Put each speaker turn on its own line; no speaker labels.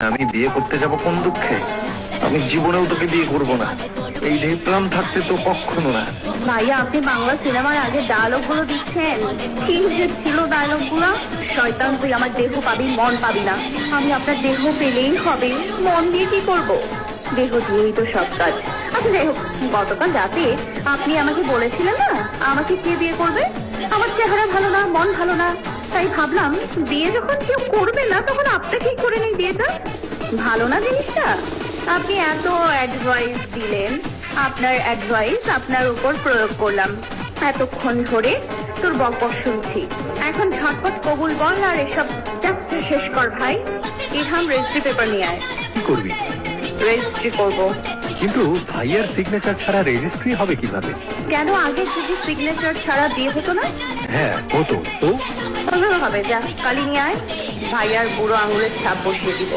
আমি বিয়ে করতে যাব কোন দুঃখে? আমি জীবনেও তোকে বিয়ে করব না। এই প্ল্যান থাকতে তো কখনো না।
ভাইয়া, আপনি বাংলা সিনেমার আগে ডায়লগ গুলো দিচ্ছেন, কি যে ছিল ডায়লগ গুলো। শয়তান তুই আমার দেহ পাবি, মন পাবি না। আমি আপনার দেহ পেলেই হবে, মন দিয়ে কি করব? দেহ দিয়েই তো সব কাজ। আচ্ছা যাই হোক, গতকাল রাতে আপনি আমাকে বলেছিলেন না আমাকে কে বিয়ে করবে? আমার চেহারা ভালো না, মন ভালো না, তাই ভাবলাম বিয়ে যখন কেউ করবে না তখন আপনাকেই করে নেই বিয়েটা। ভালো না জিনিসটা? আপনি এত অ্যাডভাইস দিলেন, আপনার অ্যাডভাইস আপনার উপর প্রয়োগ করলাম। এতক্ষণ ধরে তোর বকবক শুনছি, এখন ঝটপট কবুল বল আর এসব যাত্রা শেষ কর ভাই। ইলহাম রেজিস্ট্রি পেপার নিয়ে আয়।
কি করবি?
রেজিস্ট্রি করবো।
কিন্তু ভাইয়ার সিগনেচার ছাড়া রেজিস্ট্রি হবে কিভাবে?
কেন আগে যদি সিগনেচার ছাড়া বিয়ে হতো না?
হ্যাঁ হতো তো।
হবে, যা কালি নিয়ে আয়, ভাইয়ার বুড়ো আঙুলের ছাপ বসিয়ে দিব।